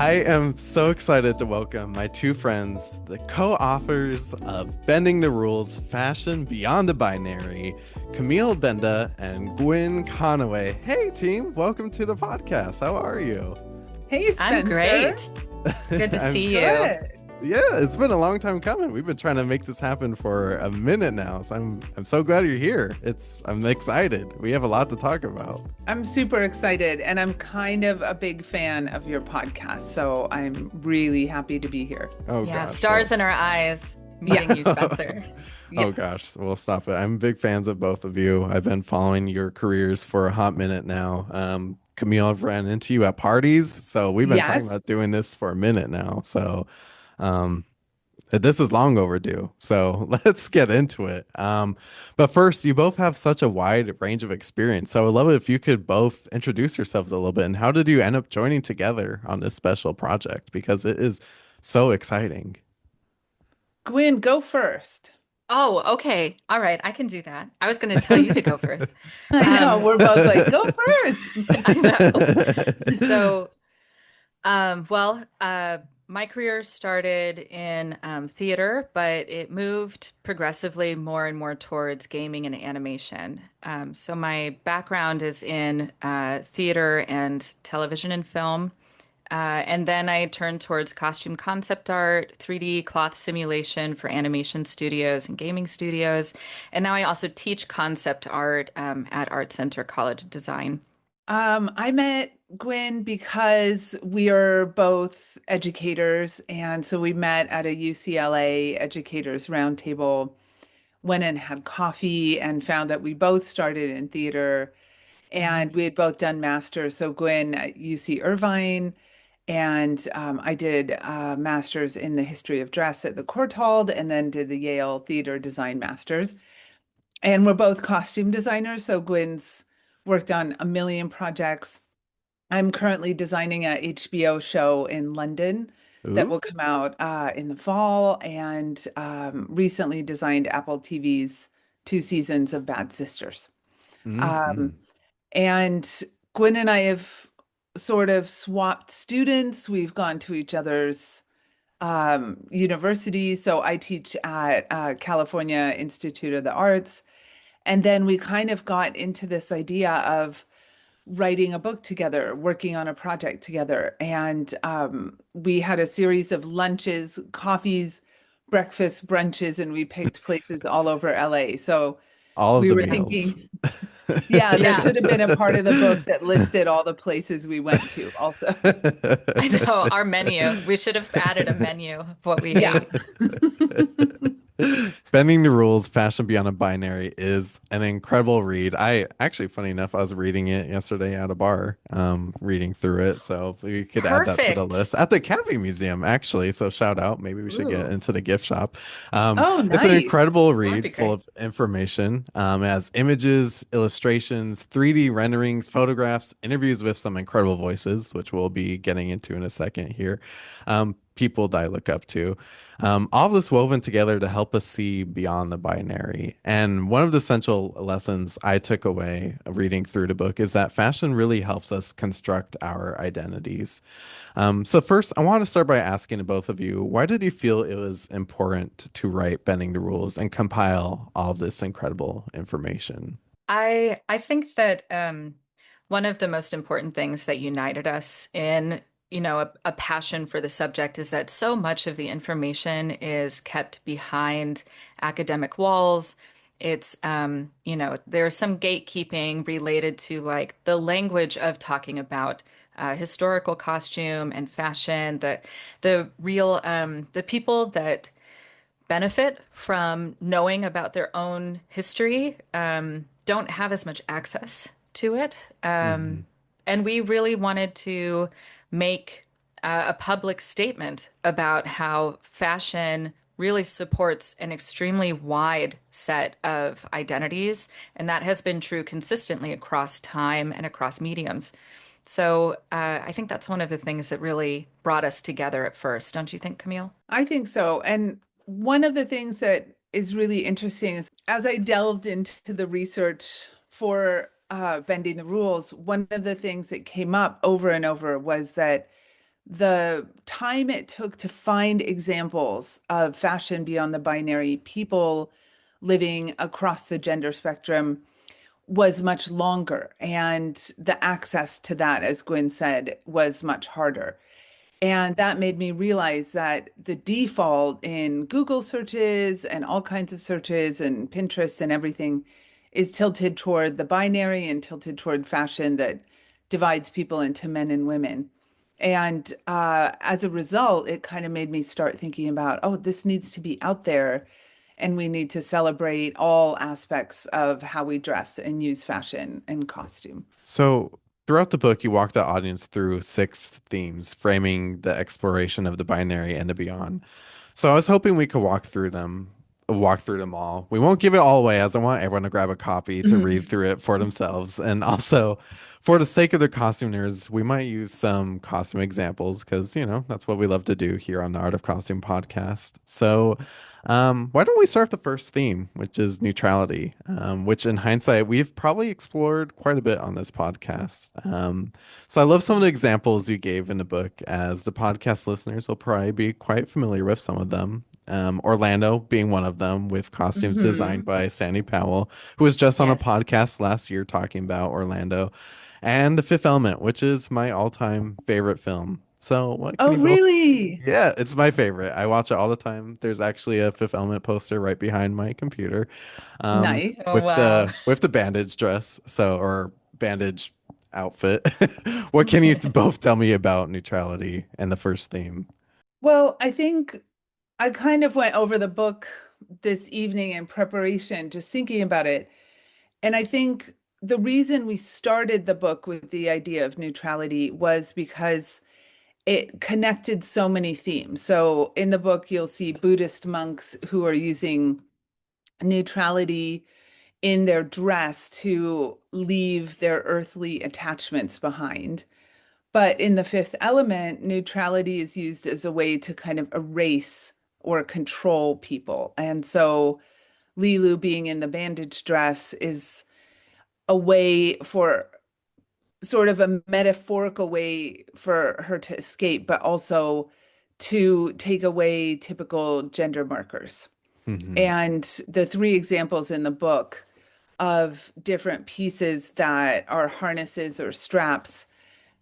I am so excited to welcome my two friends, the co-authors of Bending the Rules, Fashion Beyond the Binary, Camille Benda and Gwyn Conaway. Hey team, welcome to the podcast. How are you? Hey Spencer. I'm great. Good to see you. Good. Yeah, it's been a long time coming. We've been trying to make this happen for a minute now. So I'm so glad you're here. I'm excited. We have a lot to talk about. I'm super excited, and I'm kind of a big fan of your podcast, so I'm really happy to be here. Oh Yeah, gosh. stars in our eyes meeting you, Spencer. Oh Yes. gosh, well stop it. I'm big fans of both of you. I've been following your careers for a hot minute now. Camille, I've ran into you at parties, so we've been talking Yes. about doing this for a minute now. So um this is long overdue. So let's get into it. But first, you both have such a wide range of experience. So I would love it if you could both introduce yourselves a little bit and how did you end up joining together on this special project? Because it is so exciting. Gwyn, go first. Oh, okay. All right, I can do that. I was going to tell you to go first. I know, Um, we're both like, go first. I know. So, my career started in theater, but it moved progressively more and more towards gaming and animation. So my background is in theater and television and film. And then I turned towards costume concept art, 3D cloth simulation for animation studios and gaming studios. And now I also teach concept art at Art Center College of Design. I met Gwyn because we are both educators, and so we met at a UCLA Educators Roundtable, went and had coffee, and found that we both started in theater, and we had both done masters. So Gwyn at UC Irvine, and I did masters in the history of dress at the Courtauld, and then did the Yale Theater Design Masters. And we're both costume designers, so Gwyn's worked on a million projects. I'm currently designing a HBO show in London that Ooh. will come out in the fall, and recently designed Apple TV's 2 seasons of Bad Sisters. Um, Mhm. and Gwyn and I have sort of swapped students. We've gone to each other's universities. So I teach at California Institute of the Arts. And then we kind of got into this idea of writing a book together, working on a project together. And we had a series of lunches, coffees, breakfasts, brunches, and we picked places all over LA. So All of we the were meals. thinking, yeah, there Yeah, should have been a part of the book that listed all the places we went to also. I know our menu. We should have added a menu of what we Yeah. ate. Bending the Rules, Fashion Beyond a Binary is an incredible read. I actually, funny enough, I was reading it yesterday at a bar, reading through it. So we could add that to the Perfect. list at the Academy Museum, actually. So shout out. Maybe we should get Ooh. into the gift shop. Oh, It's an nice. incredible That would be read full great. of information. It has images, illustrations, 3D renderings, photographs, interviews with some incredible voices, which we'll be getting into in a second here. People that I look up to. All of this woven together to help us see beyond the binary. And one of the essential lessons I took away reading through the book is that fashion really helps us construct our identities. So first, I want to start by asking to both of you, why did you feel it was important to write Bending the Rules and compile all of this incredible information? I think that one of the most important things that united us in, a passion for the subject is that so much of the information is kept behind academic walls. It's there's some gatekeeping related to like the language of talking about historical costume and fashion, the people that benefit from knowing about their own history don't have as much access to it. Hmm. And we really wanted to make a public statement about how fashion really supports an extremely wide set of identities. And that has been true consistently across time and across mediums. So I think that's one of the things that really brought us together at first, don't you think, Camille? I think so. And one of the things that is really interesting is as I delved into the research for Bending the Rules, one of the things that came up over and over was that the time it took to find examples of fashion beyond the binary, people living across the gender spectrum, was much longer. And the access to that, as Gwyn said, was much harder. And that made me realize that the default in Google searches and all kinds of searches and Pinterest and everything is tilted toward the binary and tilted toward fashion that divides people into men and women. And as a result, it kind of made me start thinking about, oh, this needs to be out there, and we need to celebrate all aspects of how we dress and use fashion and costume. So, throughout the book, you walk the audience through six themes, framing the exploration of the binary and the beyond. So, I was hoping we could walk through them all. We won't give it all away, as I want everyone to grab a copy to read through it for themselves. And also, for the sake of the costume nerds, we might use some costume examples because, that's what we love to do here on the Art of Costume podcast. So, why don't we start the first theme, which is neutrality, which in hindsight, we've probably explored quite a bit on this podcast. So I love some of the examples you gave in the book, as the podcast listeners will probably be quite familiar with some of them. Orlando being one of them, with costumes designed Hmm. by Sandy Powell, who was just on a Yes. podcast last year talking about Orlando, and The Fifth Element, which is my all-time favorite film. So what can Oh, you both really? yeah, it's my favorite. I watch it all the time. There's actually a Fifth Element poster right behind my computer, Nice. Oh, with wow. the bandage dress, or bandage outfit. What can you both tell me about neutrality and the first theme? Well, I think I kind of went over the book this evening in preparation, just thinking about it. And I think the reason we started the book with the idea of neutrality was because it connected so many themes. So in the book, you'll see Buddhist monks who are using neutrality in their dress to leave their earthly attachments behind. But in the fifth element, neutrality is used as a way to kind of erase or control people. And so Lilu being in the bandage dress is a way for sort of a metaphorical way for her to escape, but also to take away typical gender markers. Hmm. And the three examples in the book of different pieces that are harnesses or straps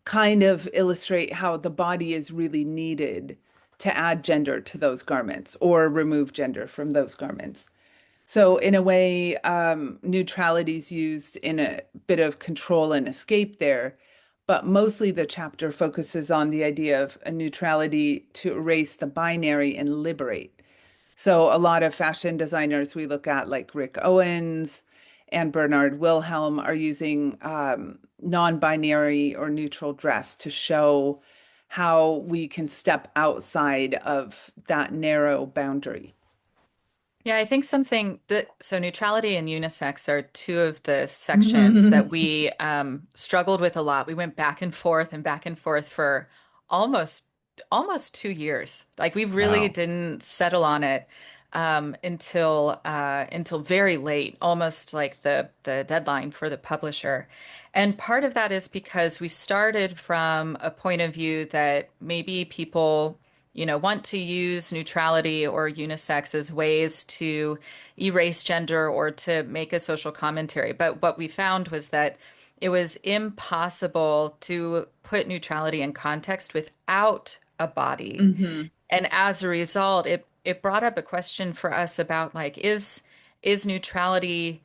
kind of illustrate how the body is really needed to add gender to those garments or remove gender from those garments. So, in a way, neutrality is used in a bit of control and escape there, but mostly the chapter focuses on the idea of a neutrality to erase the binary and liberate. So, a lot of fashion designers we look at, like Rick Owens and Bernard Wilhelm, are using non-binary or neutral dress to show how we can step outside of that narrow boundary. Yeah, I think something that so neutrality and unisex are two of the sections that Mhm. we struggled with a lot. We went back and forth for almost almost 2 years. Like we really Wow. didn't settle on it until very late, almost like the deadline for the publisher. And part of that is because we started from a point of view that maybe people want to use neutrality or unisex as ways to erase gender or to make a social commentary. But what we found was that it was impossible to put neutrality in context without a body. Mhm. And as a result, it brought up a question for us about like, is neutrality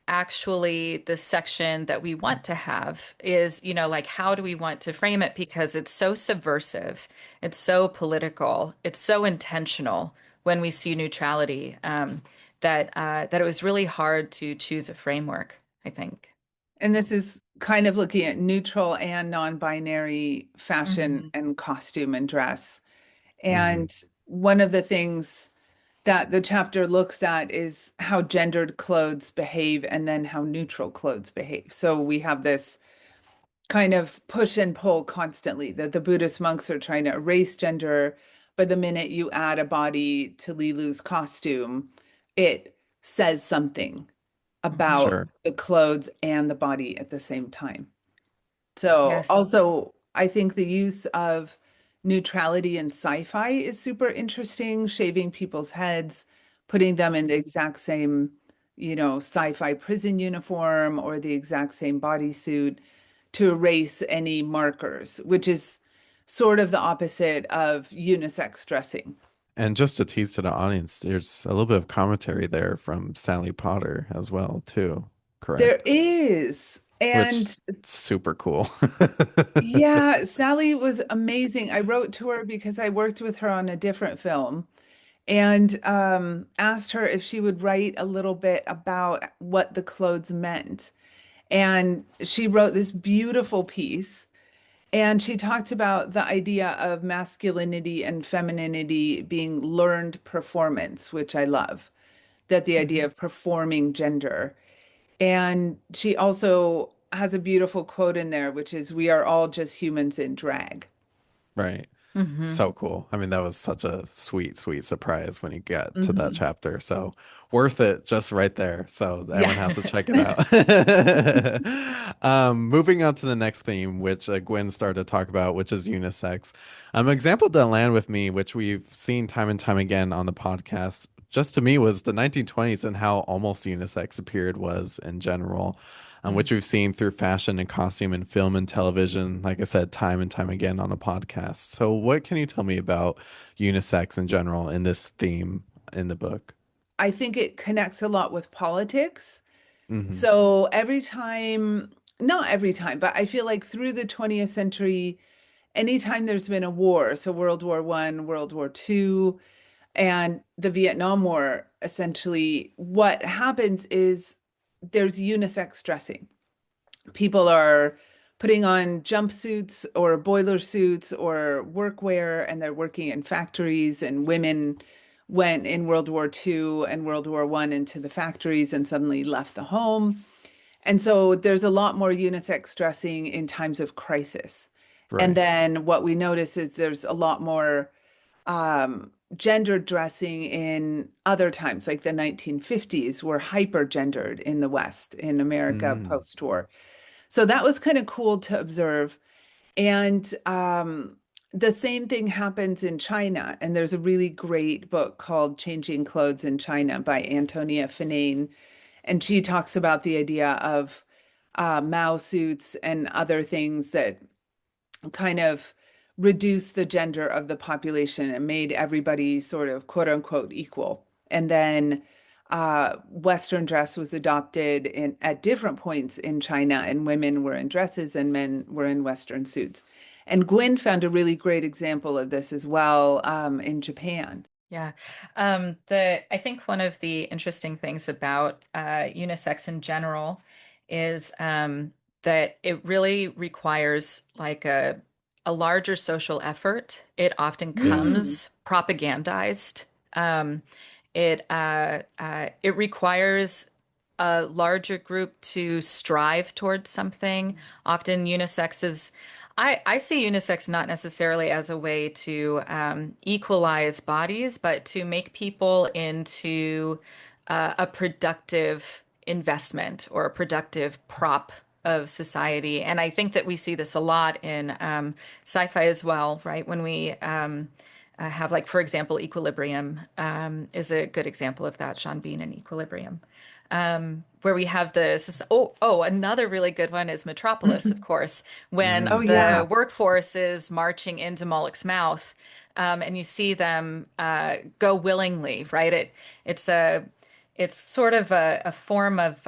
actually the section that we want to have is, like how do we want to frame it? Because it's so subversive, it's so political, it's so intentional when we see neutrality, that it was really hard to choose a framework, I think. And this is kind of looking at neutral and non-binary fashion Mhm. and costume and dress. Hmm. And one of the things that the chapter looks at is how gendered clothes behave and then how neutral clothes behave. So we have this kind of push and pull constantly that the Buddhist monks are trying to erase gender, but the minute you add a body to Lilu's costume, it says something Mhm. about Sure. the clothes and the body at the same time. So Yes. also, I think the use of neutrality in sci-fi is super interesting, shaving people's heads, putting them in the exact same, sci-fi prison uniform or the exact same bodysuit to erase any markers, which is sort of the opposite of unisex dressing. And just to tease to the audience, there's a little bit of commentary there from Sally Potter as well, too. There Correct? is. Which And super cool. yeah, Sally was amazing. I wrote to her because I worked with her on a different film and asked her if she would write a little bit about what the clothes meant. And she wrote this beautiful piece. And she talked about the idea of masculinity and femininity being learned performance, which I love, that the idea Mhm. of performing gender. And she also has a beautiful quote in there, which is, "We are all just humans in drag." Right. Hmm. So cool. I mean, that was such a sweet, sweet surprise when you get to that Hmm. chapter. So worth it just right there. So Yeah. everyone has to check it out. Moving on to the next theme, which Gwen started to talk about, which is unisex. Example that land with me, which we've seen time and time again on the podcast, just to me was the 1920s and how almost unisex a period was in general, which we've seen through fashion and costume and film and television, like I said, time and time again on the podcast. So, what can you tell me about unisex in general in this theme in the book? I think it connects a lot with politics. Hmm. So every time, not every time, but I feel like through the 20th century, anytime there's been a war, so World War One, World War Two, and the Vietnam War, essentially, what happens is there's unisex dressing. People are putting on jumpsuits or boiler suits or workwear, and they're working in factories, and women went in World War Two and World War One into the factories and suddenly left the home. And so there's a lot more unisex dressing in times of crisis. And Right. then what we notice is there's a lot more gendered dressing in other times, like the 1950s were hyper gendered in the West, in America Mm, post-war. So that was kind of cool to observe. And the same thing happens in China. And there's a really great book called Changing Clothes in China by Antonia Finane. And she talks about the idea of Mao suits and other things that kind of reduced the gender of the population and made everybody sort of quote unquote equal. And then Western dress was adopted at different points in China, and women were in dresses and men were in Western suits. And Gwyn found a really great example of this as well in Japan. Yeah. I think one of the interesting things about unisex in general is that it really requires like a larger social effort. It often Mm, comes propagandized. Um, it requires a larger group to strive towards something. Often unisex is I see unisex not necessarily as a way to equalize bodies, but to make people into a productive investment or a productive prop of society. And I think that we see this a lot in sci-fi as well, right? When we have, like, for example, Equilibrium is a good example of that, Sean Bean in Equilibrium, where we have this. Another really good one is Metropolis, of course, when oh, mm, the yeah. workforce is marching into Moloch's mouth, and you see them go willingly, right? It's sort of a form of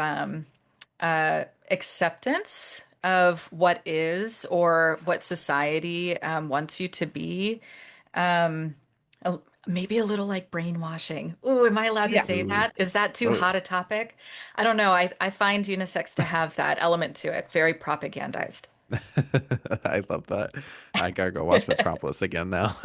acceptance of what is or what society wants you to be. Um, Maybe a little like brainwashing. Ooh, am I allowed to Yeah. say ooh, that? Is that too oh. hot a topic? I don't know. I find unisex to have that element to it, very propagandized. I love that. I gotta go watch Metropolis again now.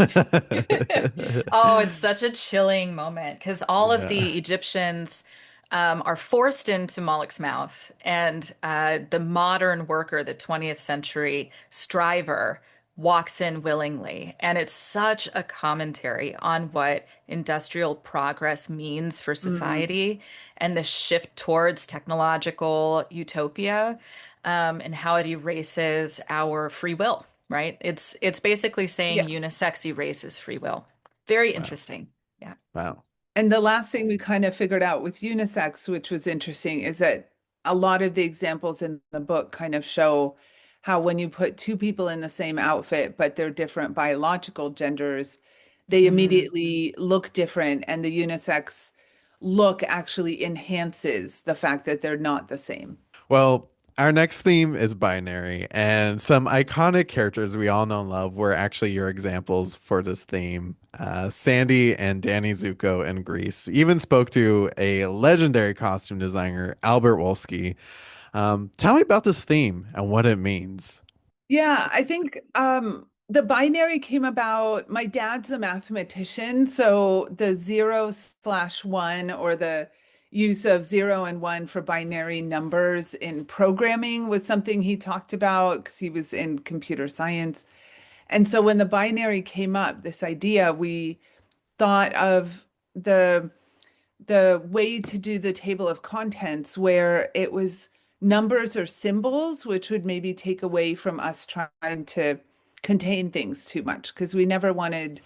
Oh, it's such a chilling moment because all of Yeah. the Egyptians are forced into Moloch's mouth, and the modern worker, the 20th century striver, walks in willingly. And it's such a commentary on what industrial progress means for Mm. society and the shift towards technological utopia, and how it erases our free will. right? It's basically saying Yeah. unisex erases free will. Very Wow. interesting. Yeah. Wow. And the last thing we kind of figured out with unisex, which was interesting, is that a lot of the examples in the book kind of show how when you put two people in the same outfit, but they're different biological genders, they Mm. immediately look different. And the unisex look actually enhances the fact that they're not the same. Well, our next theme is binary, and some iconic characters we all know and love were actually your examples for this theme. Sandy and Danny Zuko in Greece even spoke to a legendary costume designer, Albert Wolsky. Tell me about this theme and what it means. Yeah, I think the binary came about. My dad's a mathematician, so the 0/1 or the use of 0 and 1 for binary numbers in programming was something he talked about because he was in computer science. And so when the binary came up, this idea, we thought of the the way to do the table of contents where it was numbers or symbols, which would maybe take away from us trying to contain things too much because we never wanted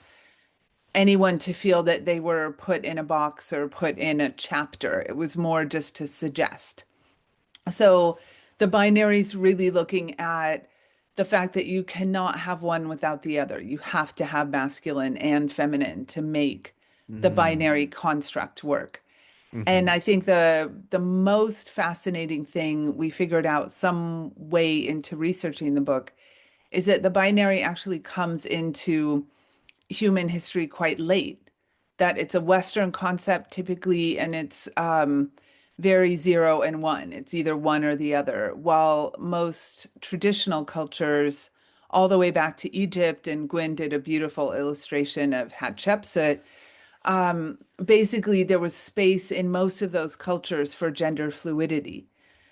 anyone to feel that they were put in a box or put in a chapter. It was more just to suggest. So the binary is really looking at the fact that you cannot have one without the other. You have to have masculine and feminine to make the Mm, binary construct work. And hmm I think the most fascinating thing we figured out some way into researching the book is that the binary actually comes into human history quite late. That it's a Western concept typically, and it's very 0 and 1. It's either one or the other. While most traditional cultures, all the way back to Egypt, and Gwyn did a beautiful illustration of Hatshepsut, basically there was space in most of those cultures for gender fluidity.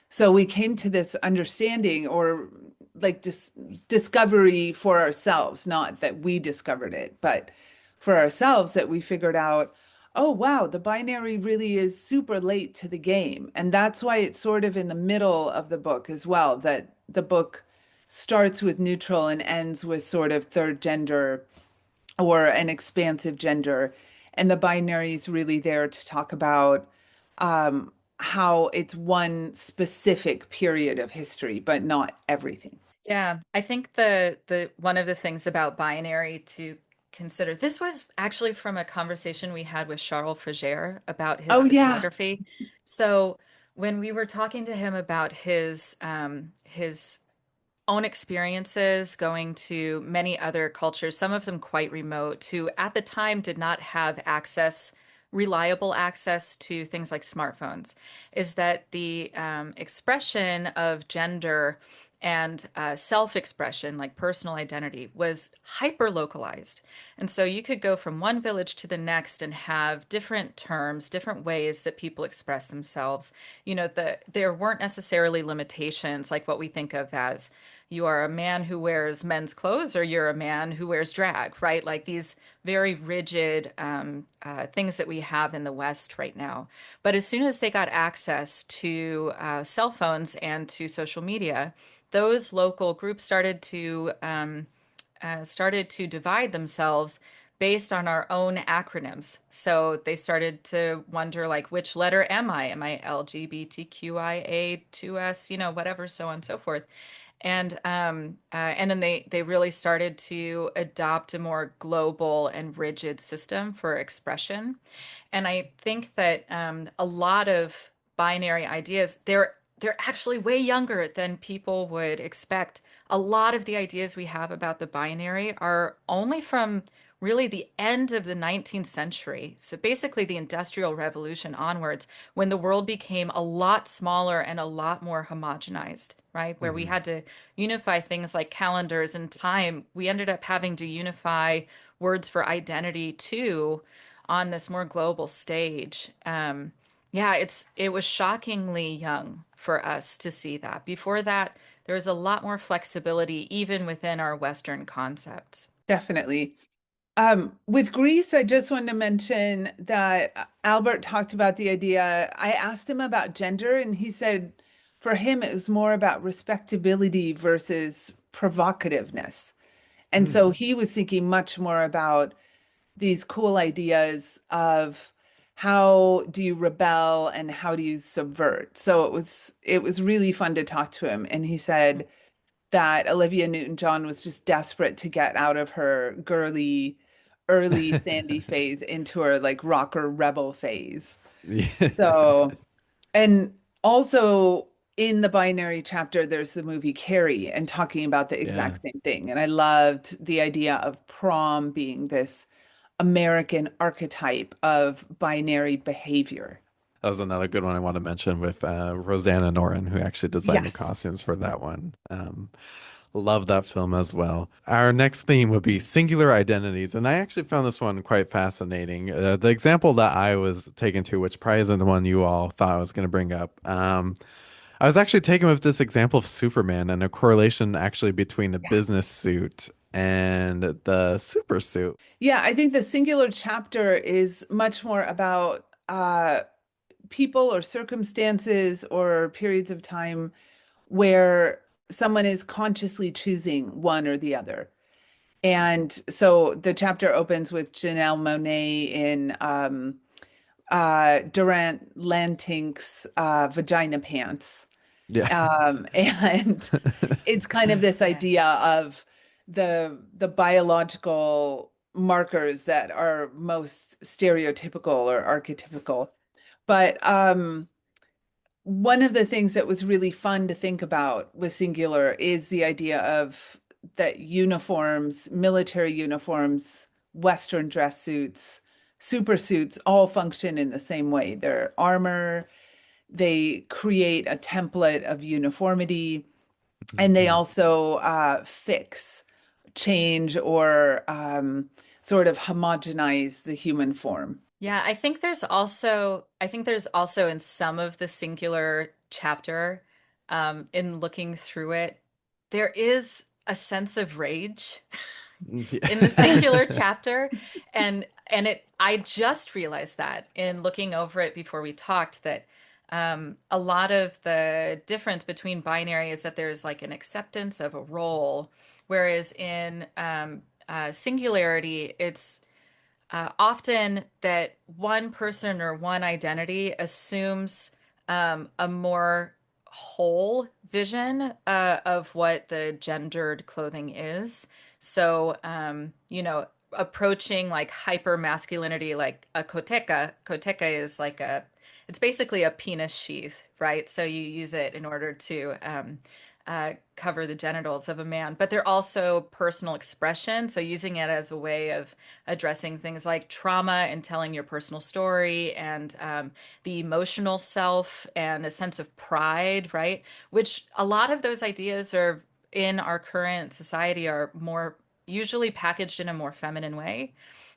So we came to this understanding or like discovery for ourselves, not that we discovered it, but for ourselves that we figured out, oh wow, the binary really is super late to the game. And that's why it's sort of in the middle of the book as well, that the book starts with neutral and ends with sort of third gender or an expansive gender. And the binary is really there to talk about how it's one specific period of history, but not everything. Yeah, I think the one of the things about binary to consider, this was actually from a conversation we had with Charles Frigere about his Oh, yeah. photography. So when we were talking to him about his own experiences going to many other cultures, some of them quite remote, who at the time did not have access, reliable access to things like smartphones, is that the expression of gender and self-expression, like personal identity, was hyper localized. And so you could go from one village to the next and have different terms, different ways that people express themselves. There weren't necessarily limitations like what we think of as you are a man who wears men's clothes or you're a man who wears drag, right? Like these very rigid things that we have in the West right now. But as soon as they got access to cell phones and to social media, those local groups started to divide themselves based on our own acronyms. So they started to wonder, like, which letter am I? Am I LGBTQIA2S, whatever, so on and so forth. And then they really started to adopt a more global and rigid system for expression. And I think that a lot of binary ideas, they're actually way younger than people would expect. A lot of the ideas we have about the binary are only from really the end of the 19th century. So basically the Industrial Revolution onwards, when the world became a lot smaller and a lot more homogenized, right? Where we hmm had to unify things like calendars and time. We ended up having to unify words for identity too on this more global stage. Yeah, it was shockingly young for us to see that. Before that, there was a lot more flexibility even within our Western concepts. Definitely. With Greece, I just wanted to mention that Albert talked about the idea. I asked him about gender, and he said for him it was more about respectability versus provocativeness. And so he was thinking much more about these cool ideas of how do you rebel and how do you subvert. So it was really fun to talk to him. And he said that Olivia Newton-John was just desperate to get out of her girly early Sandy phase into her like rocker rebel phase. Yeah. So, and also in the binary chapter, there's the movie Carrie and talking about the Yeah. exact same thing. And I loved the idea of prom being this American archetype of binary behavior. That was another good one I want to mention with Rosanna Noren, who actually designed the Yes. costumes for that one. Love that film as well. Our next theme would be singular identities, and I actually found this one quite fascinating. The example that I was taken to, which probably isn't the one you all thought I was going to bring up, I was actually taken with this example of Superman and a correlation actually between the Yes. business suit and the super suit. Yeah, I think the singular chapter is much more about people or circumstances or periods of time where someone is consciously choosing one or the other. And so the chapter opens with Janelle Monáe in Durant Lantink's Vagina Pants. Yeah. And it's kind of this Yeah. idea of the biological markers that are most stereotypical or archetypical. But one of the things that was really fun to think about with Singular is the idea of that uniforms, military uniforms, Western dress suits, super suits all function in the same way. They're armor, they create a template of uniformity, and they Mhm. also fix, change, or sort of homogenize the human form. Yeah, I think there's also in some of the singular chapter, in looking through it, there is a sense of rage in the singular Yeah. chapter. And it I just realized that in looking over it before we talked that a lot of the difference between binary is that there's like an acceptance of a role, whereas in singularity, it's often that one person or one identity assumes a more whole vision of what the gendered clothing is. So, approaching like hyper masculinity, like a koteka. Koteka is like it's basically a penis sheath, right? So you use it in order to cover the genitals of a man, but they're also personal expression. So using it as a way of addressing things like trauma and telling your personal story and the emotional self and a sense of pride, right? Which a lot of those ideas are in our current society are more usually packaged in a more feminine way.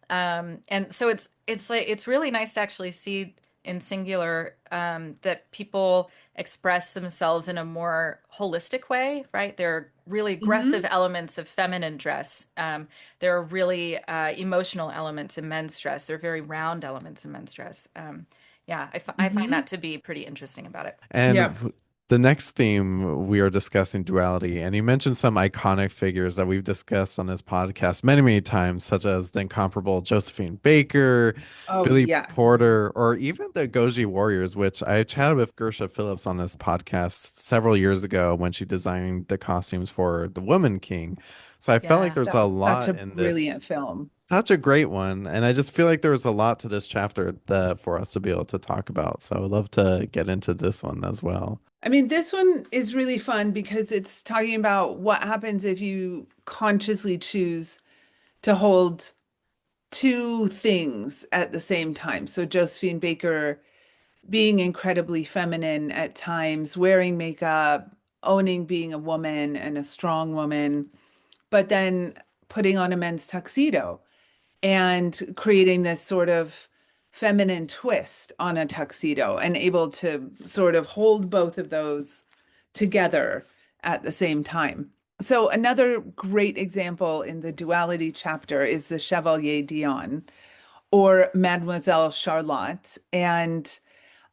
And so it's like it's really nice to actually see in singular that people express themselves in a more holistic way, right? There are really aggressive Mhm. elements of feminine dress. There are really emotional elements in men's dress. There are very round elements in men's dress. Yeah, I find Mhm. that to be pretty interesting about it. Yeah. The next theme we are discussing duality, and you mentioned some iconic figures that we've discussed on this podcast many, many times, such as the incomparable Josephine Baker, Oh, Billy yes. Porter, or even the Goji Warriors, which I chatted with Gersha Phillips on this podcast several years ago when she designed the costumes for the Woman King. So I felt like Yeah. there's a That's such lot a in this. brilliant film. Such a great one. And I just feel like there was a lot to this chapter that for us to be able to talk about. So I would love to get into this one as well. I mean, this one is really fun because it's talking about what happens if you consciously choose to hold two things at the same time. So Josephine Baker being incredibly feminine at times, wearing makeup, owning being a woman and a strong woman, but then putting on a men's tuxedo and creating this sort of feminine twist on a tuxedo and able to sort of hold both of those together at the same time. So another great example in the duality chapter is the Chevalier Dion or Mademoiselle Charlotte. And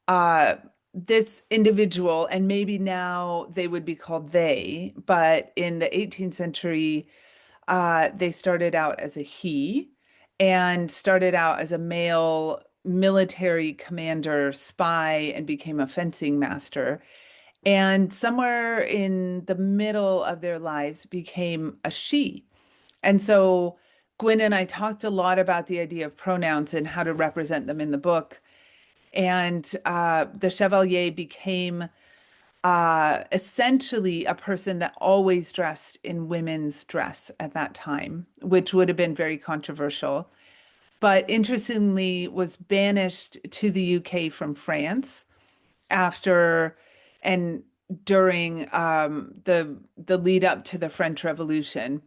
uh, this individual, and maybe now they would be called they, but in the 18th century, they started out as a he and started out as a male military commander spy and became a fencing master. And somewhere in the middle of their lives became a she. And so Gwyn and I talked a lot about the idea of pronouns and how to represent them in the book. And the Chevalier became essentially a person that always dressed in women's dress at that time, which would have been very controversial. But interestingly, was banished to the UK from France after and during the lead up to the French Revolution,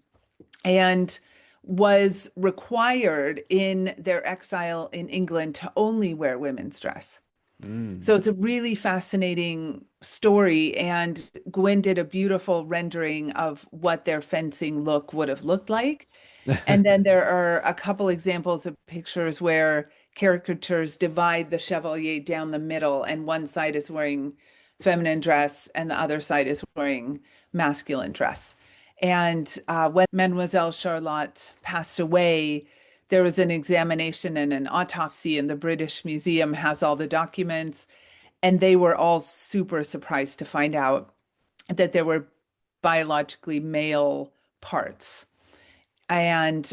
and was required in their exile in England to only wear women's dress. Mm. So it's a really fascinating story, and Gwyn did a beautiful rendering of what their fencing look would have looked like. And then there are a couple examples of pictures where caricatures divide the Chevalier down the middle, and one side is wearing feminine dress and the other side is wearing masculine dress. And when Mademoiselle Charlotte passed away, there was an examination and an autopsy, and the British Museum has all the documents. And they were all super surprised to find out that there were biologically male parts. And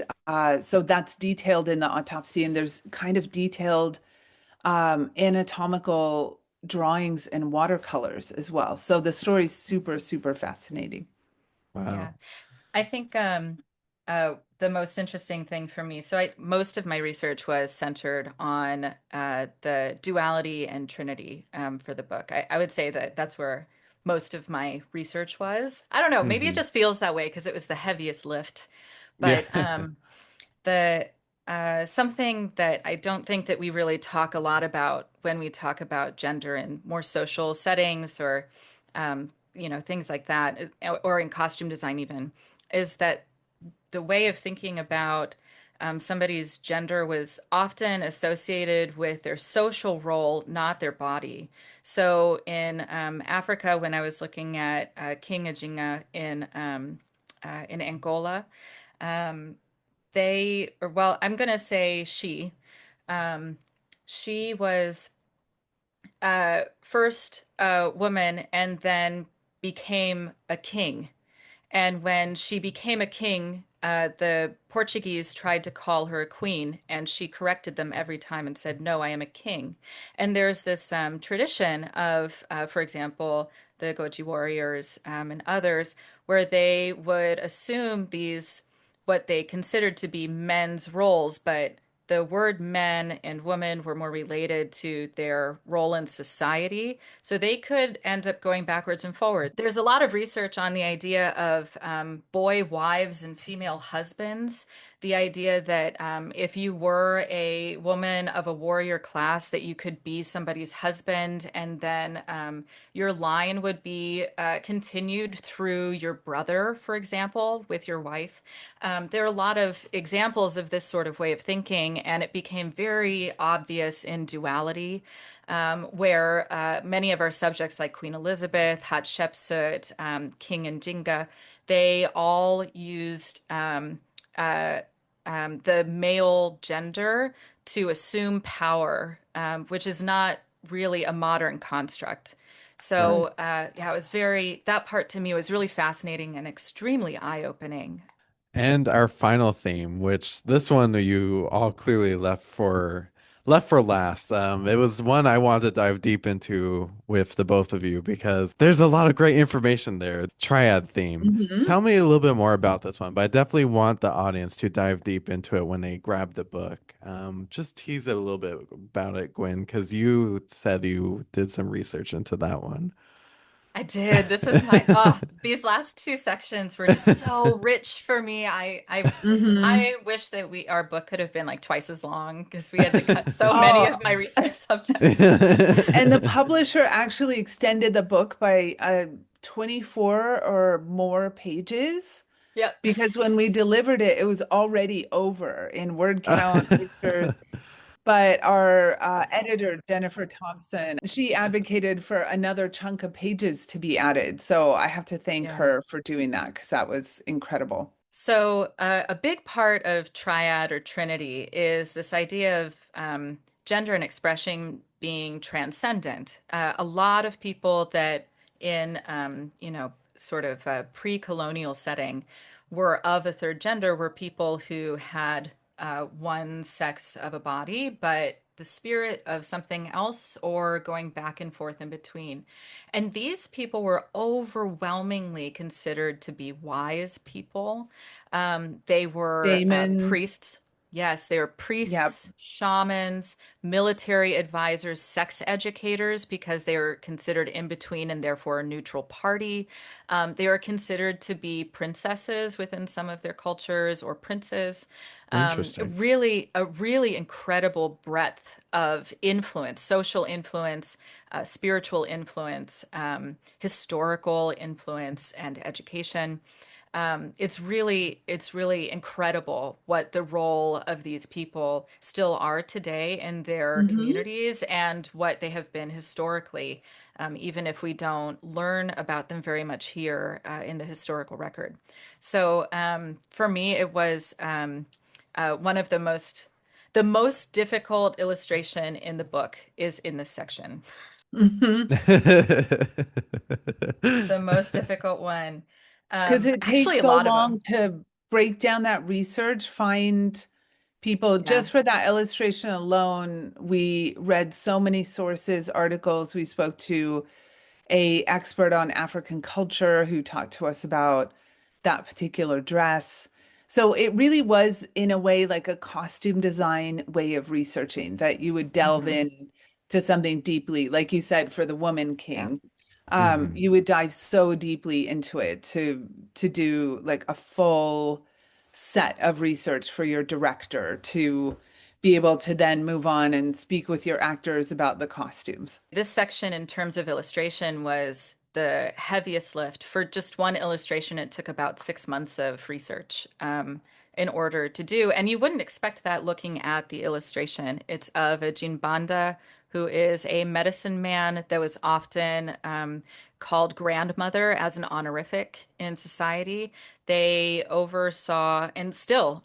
so that's detailed in the autopsy, and there's kind of detailed anatomical drawings and watercolors as well. So the story's super, super fascinating. Yeah. Wow. I think the most interesting thing for me, so most of my research was centered on the duality and trinity for the book. I would say that that's where most of my research was. I don't know, maybe it Hmm. just feels that way because it was the heaviest lift. Yeah. But the something that I don't think that we really talk a lot about when we talk about gender in more social settings or things like that, or in costume design even, is that the way of thinking about somebody's gender was often associated with their social role, not their body. So in Africa, when I was looking at King Ajinga in Angola, um, I'm going to say she. Um, she was first a woman and then became a king. And when she became a king, the Portuguese tried to call her a queen, and she corrected them every time and said, "No, I am a king." And there's this tradition of, for example, the Goji warriors and others, where they would assume these what they considered to be men's roles, but the word men and woman were more related to their role in society. So they could end up going backwards and forward. There's a lot of research on the idea of boy wives and female husbands. The idea that if you were a woman of a warrior class, that you could be somebody's husband, and then your line would be continued through your brother, for example, with your wife. There are a lot of examples of this sort of way of thinking, and it became very obvious in Duality, where many of our subjects, like Queen Elizabeth, Hatshepsut, King Njinga, they all used uh, the male gender to assume power, which is not really a modern construct. Right. So, yeah, it was that part to me was really fascinating and extremely eye-opening. And our final theme, which this one you all clearly left for last. It was one I wanted to dive deep into with the both of you because there's a lot of great information there. Triad theme. Mhm. Tell me a little bit more about this one, but I definitely want the audience to dive deep into it when they grab the book. Just tease it a little bit about it, Gwen, because you said you did some research into that one. I did. This was these last two sections were just so rich for me. Mhm. I wish that our book could have been like twice as long because we had to cut so many of my research subjects. And the publisher actually extended the book by 24 or more pages Yep. because when we delivered it, it was already over in word count, pictures. But our editor, Jennifer Thompson, she advocated for another chunk of pages to be added. So I have to thank Yeah. her for doing that because that was incredible. So, a big part of Triad or Trinity is this idea of gender and expression being transcendent. A lot of people that in, sort of a pre-colonial setting were of a third gender were people who had one sex of a body, but the spirit of something else or going back and forth in between. And these people were overwhelmingly considered to be wise people. They were Shamans. priests. Yes, they were Yep. priests, shamans, military advisors, sex educators, because they were considered in between and therefore a neutral party. They were considered to be princesses within some of their cultures or princes. Interesting. Really, a really incredible breadth of influence, social influence, spiritual influence, historical influence, and education. It's really incredible what the role of these people still are today in their Hmm. communities and what they have been historically, even if we don't learn about them very much here in the historical record. So for me, it was one of the most difficult illustration in the book is in this section. Hmm. The most difficult one. Because it takes Actually, a so lot of long them. to break down that research, find people. Yeah. Just for that illustration alone, we read so many sources, articles. We spoke to a expert on African culture who talked to us about that particular dress. So it really was, in a way, like a costume design way of researching that you would delve Hmm. in to something deeply, like you said, for the Woman Yeah. King. Mhm. You would dive so deeply into it to do like a full set of research for your director to be able to then move on and speak with your actors about the costumes. This section, in terms of illustration, was the heaviest lift. For just one illustration, it took about 6 months of research in order to do. And you wouldn't expect that looking at the illustration. It's of a Banda, who is a medicine man that was often called grandmother as an honorific in society. They oversaw and still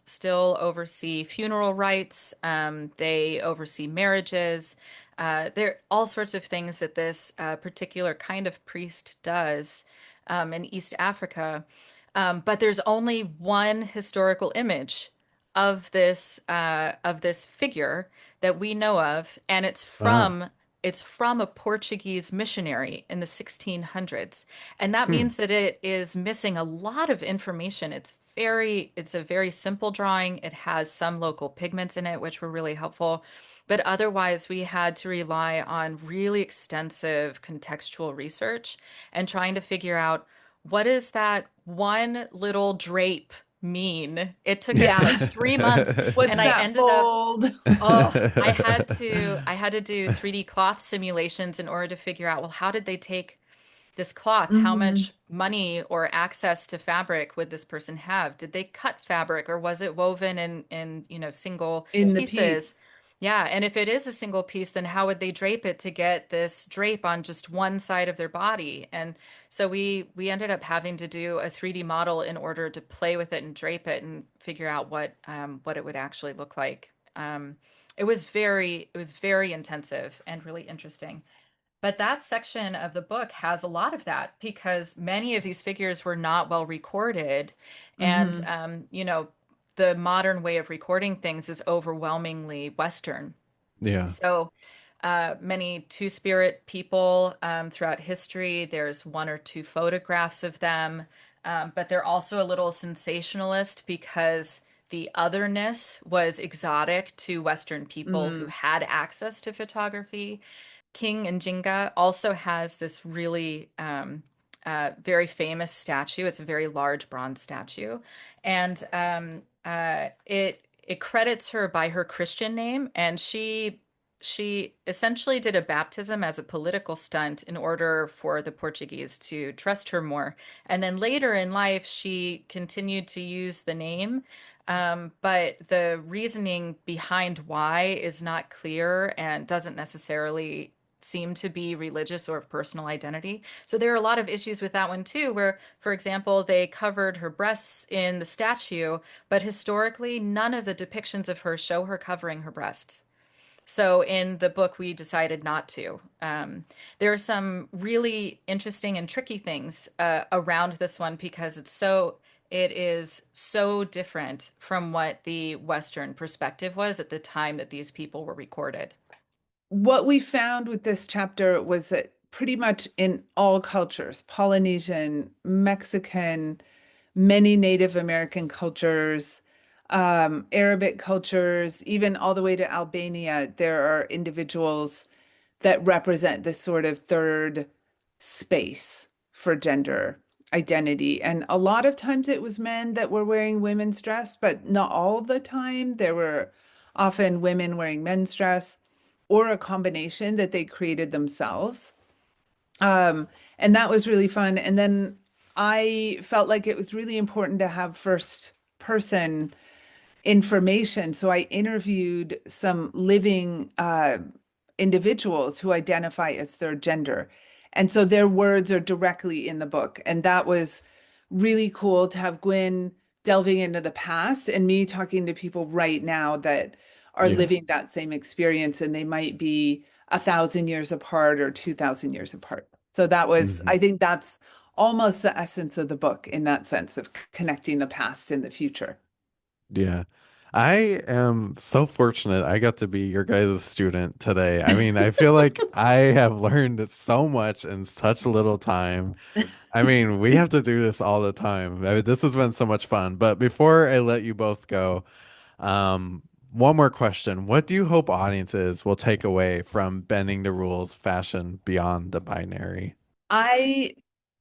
oversee funeral rites. They oversee marriages. There are all sorts of things that this particular kind of priest does in East Africa. But there's only one historical image of this figure that we know of, and Wow. it's from a Portuguese missionary in the 1600s. And that Hmm. means that it is missing a lot of information. It's a very simple drawing. It has some local pigments in it, which were really helpful. But otherwise, we had to rely on really extensive contextual research and trying to figure out what is that one little drape mean. It took us Yeah. like 3 months, What's and I that ended up fold? Oh, I had to do 3D cloth simulations in order to figure out, well, how did they take this cloth? How Hmm. much money or access to fabric would this person have? Did they cut fabric or was it woven in single In the pieces? piece. Yeah, and if it is a single piece, then how would they drape it to get this drape on just one side of their body? And so we ended up having to do a 3D model in order to play with it and drape it and figure out what it would actually look like. It was very intensive and really interesting. But that section of the book has a lot of that because many of these figures were not well recorded. And, Hmm. the modern way of recording things is overwhelmingly Western. Yeah. So many two-spirit people throughout history, there's one or two photographs of them, but they're also a little sensationalist because the otherness was exotic to Western people who Hmm. had access to photography. King Njinga also has this really very famous statue. It's a very large bronze statue, and it credits her by her Christian name, and she essentially did a baptism as a political stunt in order for the Portuguese to trust her more. And then later in life, she continued to use the name, but the reasoning behind why is not clear and doesn't necessarily seem to be religious or of personal identity. So there are a lot of issues with that one too, where, for example, they covered her breasts in the statue, but historically, none of the depictions of her show her covering her breasts. So in the book, we decided not to. There are some really interesting and tricky things around this one because it is so different from what the Western perspective was at the time that these people were recorded. What we found with this chapter was that pretty much in all cultures, Polynesian, Mexican, many Native American cultures, Arabic cultures, even all the way to Albania, there are individuals that represent this sort of third space for gender identity. And a lot of times it was men that were wearing women's dress, but not all the time. There were often women wearing men's dress or a combination that they created themselves. Um, and that was really fun. And then I felt like it was really important to have first person information. So I interviewed some living individuals who identify as third gender. And so their words are directly in the book. And that was really cool to have Gwyn delving into the past and me talking to people right now that are Yeah. living that same experience and they might be 1,000 years apart or 2,000 years apart. So that was, Hmm. I think that's almost the essence of the book in that sense of connecting the past and the future. Yeah. I am so fortunate I got to be your guys' student today. I mean, I feel like I have learned so much in such little time. I mean, we have to do this all the time. I mean, this has been so much fun. But before I let you both go, um, one more question. What do you hope audiences will take away from bending the rules, fashion beyond the binary? I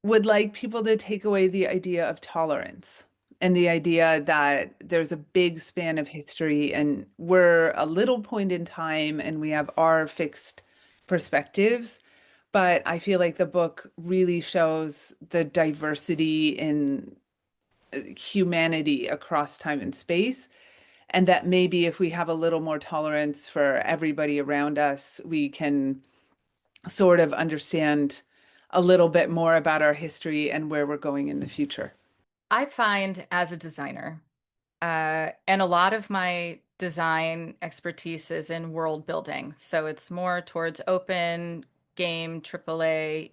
would like people to take away the idea of tolerance and the idea that there's a big span of history and we're a little point in time and we have our fixed perspectives. But I feel like the book really shows the diversity in humanity across time and space. And that maybe if we have a little more tolerance for everybody around us, we can sort of understand a little bit more about our history and where we're going in the future. I find as a designer, and a lot of my design expertise is in world building. So it's more towards open game, AAA,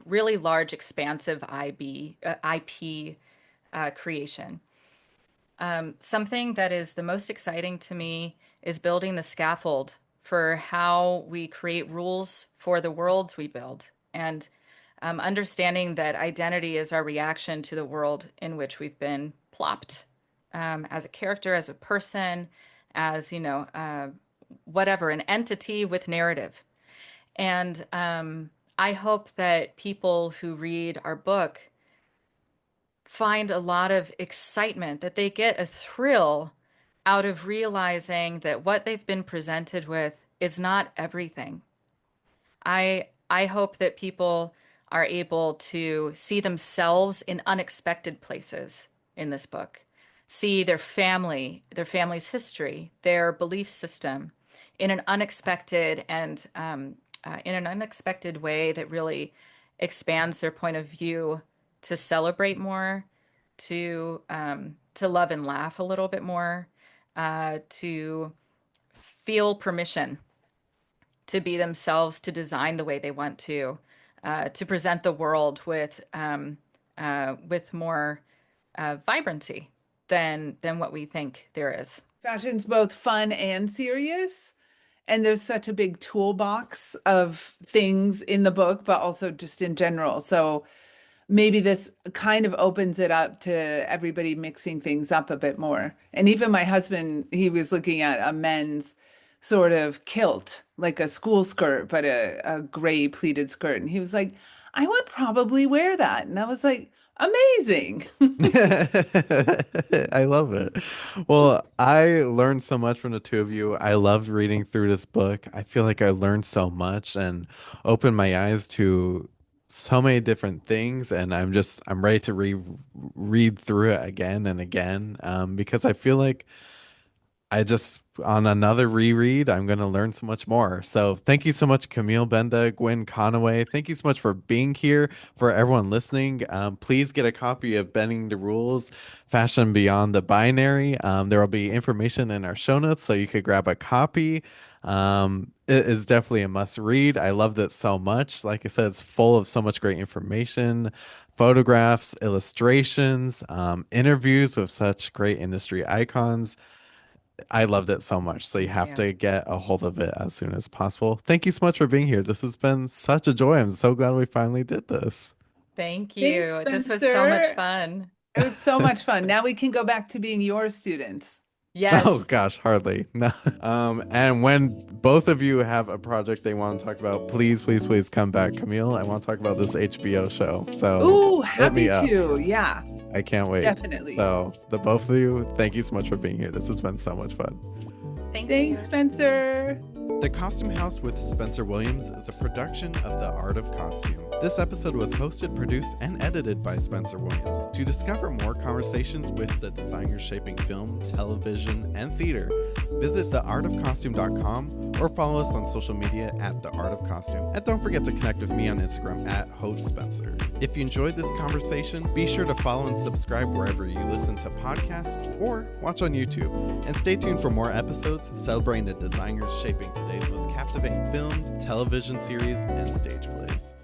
really large, expansive IP creation. Something that is the most exciting to me is building the scaffold for how we create rules for the worlds we build and understanding that identity is our reaction to the world in which we've been plopped as a character, as a person, as, whatever, an entity with narrative. And I hope that people who read our book find a lot of excitement, that they get a thrill out of realizing that what they've been presented with is not everything. I hope that people are able to see themselves in unexpected places in this book, see their family's history, their belief system in an unexpected and in an unexpected way that really expands their point of view to celebrate more, to love and laugh a little bit more, to feel permission to be themselves, to design the way they want to present the world with more vibrancy than what we think there is. Fashion's both fun and serious. And there's such a big toolbox of things in the book, but also just in general. So maybe this kind of opens it up to everybody mixing things up a bit more. And even my husband, he was looking at a men's sort of kilt, like a school skirt, but a gray pleated skirt. And he was like, I would probably wear that. And I was like, amazing. I love it. Well, I learned so much from the two of you. I loved reading through this book. I feel like I learned so much and opened my eyes to so many different things. And I'm ready to read through it again and again because I feel like I just on another reread, I'm going to learn so much more. So thank you so much, Camille Benda, Gwyn Conaway. Thank you so much for being here. For everyone listening, please get a copy of Bending the Rules, Fashion Beyond the Binary. There will be information in our show notes, so you could grab a copy. It is definitely a must read. I loved it so much. Like I said, it's full of so much great information, photographs, illustrations, interviews with such great industry icons. I loved it so much. So you Thank have you. to get a hold of it as soon as possible. Thank you so much for being here. This has been such a joy. I'm so glad we finally did this. Thank Thanks, you. This was so much Spencer. fun. It was so much fun. Now we can go back to being your students. Oh Yes. gosh, hardly. No. And when both of you have a project they want to talk about, please, please, please come back. Camille, I want to talk about this HBO show. So Ooh, hit me happy up. to. Yeah, I can't wait. definitely. So the both of you, thank you so much for being here. This has been so much fun. Thank Thanks, you. Spencer. The Costume House with Spencer Williams is a production of The Art of Costume. This episode was hosted, produced, and edited by Spencer Williams. To discover more conversations with the designers shaping film, television, and theater, visit theartofcostume.com or follow us on social media at The Art of Costume. And don't forget to connect with me on Instagram at HostSpencer. If you enjoyed this conversation, be sure to follow and subscribe wherever you listen to podcasts or watch on YouTube. And stay tuned for more episodes celebrating the designers shaping today's most captivating films, television series, and stage plays.